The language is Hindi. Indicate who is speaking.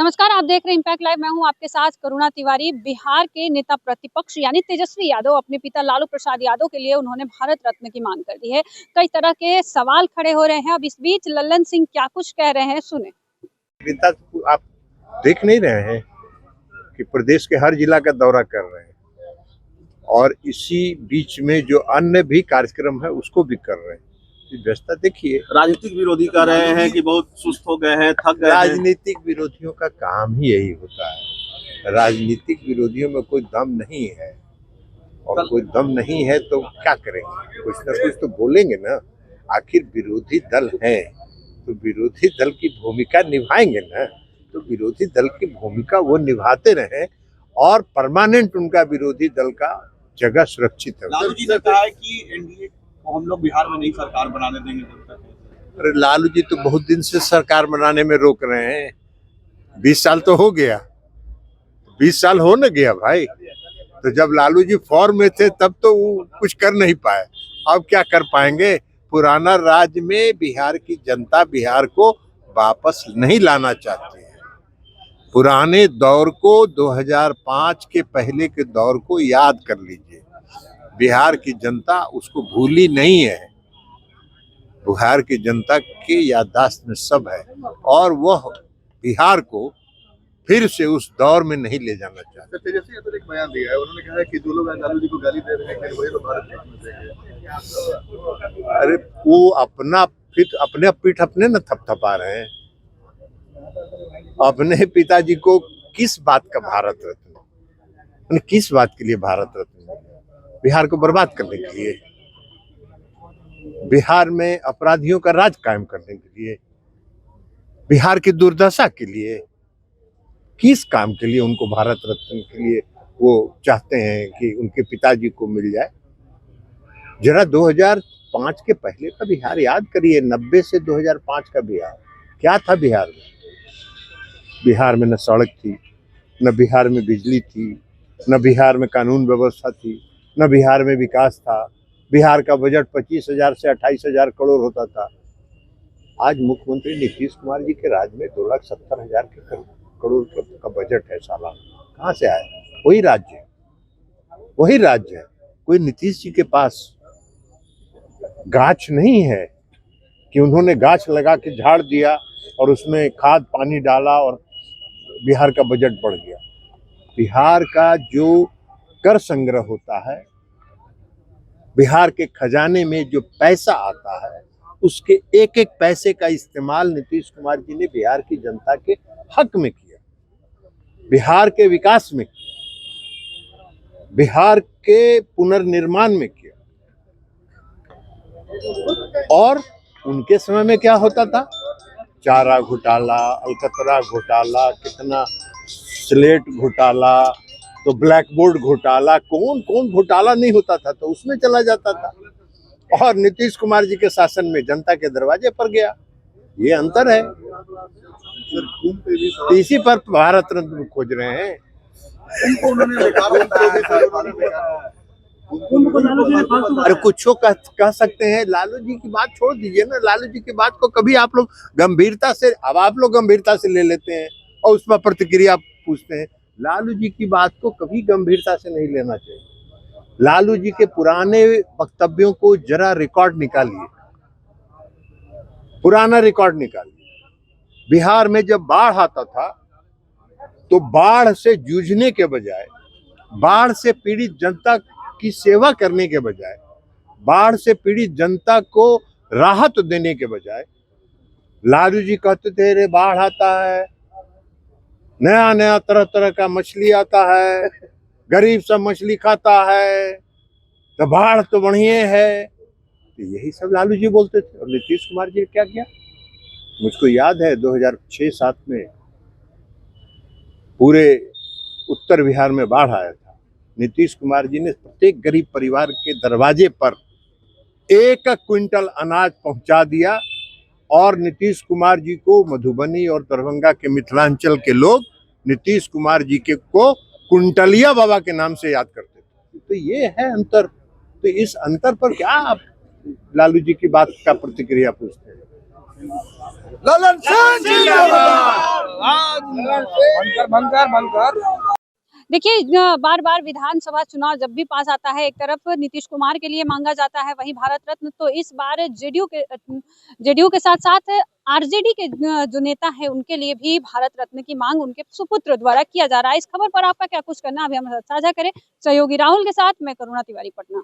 Speaker 1: नमस्कार, आप देख रहे हैं इम्पैक्ट लाइव। मैं हूं आपके साथ करुणा तिवारी। बिहार के नेता प्रतिपक्ष यानी तेजस्वी यादव अपने पिता लालू प्रसाद यादव के लिए उन्होंने भारत रत्न की मांग कर दी है। कई तरह के सवाल खड़े हो रहे हैं। अब इस बीच लल्लन सिंह क्या कुछ कह रहे हैं, सुने।
Speaker 2: पिता आप देख नहीं रहे हैं कि प्रदेश के हर जिला का दौरा कर रहे हैं और इसी बीच में जो अन्य भी कार्यक्रम है उसको भी कर रहे हैं। व्यवस्था देखिए,
Speaker 3: राजनीतिक विरोधी कह रहे हैं कि बहुत सुस्त हो गए हैं, थक गए हैं।
Speaker 2: राजनीतिक विरोधियों का काम ही यही होता है। राजनीतिक विरोधियों में कोई दम नहीं है और कोई दम नहीं है तो क्या करेंगे, कुछ ना कुछ तो बोलेंगे ना। आखिर विरोधी दल है तो विरोधी दल की भूमिका निभाएंगे ना। तो विरोधी दल की भूमिका वो निभाते रहे और परमानेंट उनका विरोधी दल का जगह सुरक्षित है।
Speaker 3: लालू जी ने कहा है कि एनडीए को हम लोग बिहार में नई सरकार बनाने देंगे।
Speaker 2: अरे लालू जी तो बहुत दिन से सरकार बनाने में रोक रहे हैं। 20 साल तो हो गया, 20 साल हो न गया भाई। तो जब लालू जी फॉर्म में थे तब तो वो कुछ कर नहीं पाए, अब क्या कर पाएंगे। पुराना राज में बिहार की जनता बिहार को वापस नहीं लाना चाहती है। पुराने दौर को, 2005 के पहले के दौर को याद कर लीजिए। बिहार की जनता उसको भूली नहीं है। बिहार की जनता के याददाश्त में सब है और वह बिहार को फिर से उस दौर में नहीं ले जाना चाहते।
Speaker 3: तेजस्वी यादव ने एक बयान दिया है, उन्होंने कहा है कि जो लोग लालू जी को गाली दे रहे हैं वही लोग भारत देंगे।
Speaker 2: अरे वो अपना फिर अपने पीठ अपने न थपथपा रहे हैं। अपने पिताजी को किस बात का भारत रत्न, किस बात के लिए भारत रत्न? बिहार को बर्बाद करने के लिए, बिहार में अपराधियों का राज कायम करने के लिए, बिहार की दुर्दशा के लिए, किस काम के लिए उनको भारत रत्न के लिए वो चाहते हैं कि उनके पिताजी को मिल जाए? जरा 2005 के पहले का बिहार याद करिए। 90 से 2005 का बिहार क्या था? बिहार में न सड़क थी, न बिहार में बिजली थी, न बिहार में कानून व्यवस्था थी, न बिहार में विकास था। बिहार का बजट 25,000 से 28,000 करोड़ होता था। आज मुख्यमंत्री नीतीश कुमार जी के राज में 2,70,000 करोड़ का बजट है सालाना। कहाँ से आया? वही राज्य है। कोई नीतीश जी के पास गाछ नहीं है कि उन्होंने गाछ लगा के झाड़ दिया और उसमें खाद पानी डाला और बिहार का बजट बढ़ गया। बिहार का जो कर संग्रह होता है, बिहार के खजाने में जो पैसा आता है, उसके एक एक पैसे का इस्तेमाल नीतीश कुमार जी ने बिहार की जनता के हक में किया, बिहार के विकास में किया, बिहार के पुनर्निर्माण में किया। और उनके समय में क्या होता था? चारा घोटाला, अलकतरा घोटाला, कितना स्लेट घोटाला, तो ब्लैक बोर्ड घोटाला, कौन कौन घोटाला नहीं होता था, तो उसमें चला जाता था। और नीतीश कुमार जी के शासन में जनता के दरवाजे पर गया। ये अंतर है। इसी पर भारत रत्न खोज रहे हैं। अरे कुछ कह सकते हैं। लालू जी की बात छोड़ दीजिए ना। लालू जी की बात को कभी आप लोग गंभीरता से, अब आप लोग गंभीरता से ले लेते हैं और उस पर प्रतिक्रिया पूछते हैं। लालू जी की बात को कभी गंभीरता से नहीं लेना चाहिए। लालू जी के पुराने वक्तव्यों को जरा रिकॉर्ड निकालिए, पुराना रिकॉर्ड निकालिए। बिहार में जब बाढ़ आता था तो बाढ़ से जूझने के बजाय, बाढ़ से पीड़ित जनता की सेवा करने के बजाय, बाढ़ से पीड़ित जनता को राहत देने के बजाय लालू जी कहते थे रे बाढ़ आता है, नया नया तरह तरह का मछली आता है, गरीब सब मछली खाता है, तो बाढ़ तो बढ़िया है। तो यही सब लालू जी बोलते थे। और नीतीश कुमार जी ने क्या किया? मुझको याद है 2006-07 में पूरे उत्तर बिहार में बाढ़ आया था। नीतीश कुमार जी ने प्रत्येक गरीब परिवार के दरवाजे पर 1 क्विंटल अनाज पहुंचा दिया। और नीतीश कुमार जी को मधुबनी और दरभंगा के मिथिलांचल के लोग नीतीश कुमार जी के को कुंटलिया बाबा के नाम से याद करते थे। तो ये है अंतर। तो इस अंतर पर क्या आप लालू जी की बात का प्रतिक्रिया पूछते हैं?
Speaker 3: ललन सिंह
Speaker 4: बनकर
Speaker 1: देखिए बार बार विधानसभा चुनाव जब भी पास आता है, एक तरफ नीतीश कुमार के लिए मांगा जाता है, वहीं भारत रत्न, तो इस बार जेडीयू के साथ साथ आरजेडी के जो नेता है उनके लिए भी भारत रत्न की मांग उनके सुपुत्र द्वारा किया जा रहा है। इस खबर पर आपका क्या कुछ करना, अभी हम साझा करें। सहयोगी राहुल के साथ मैं करुणा तिवारी, पटना।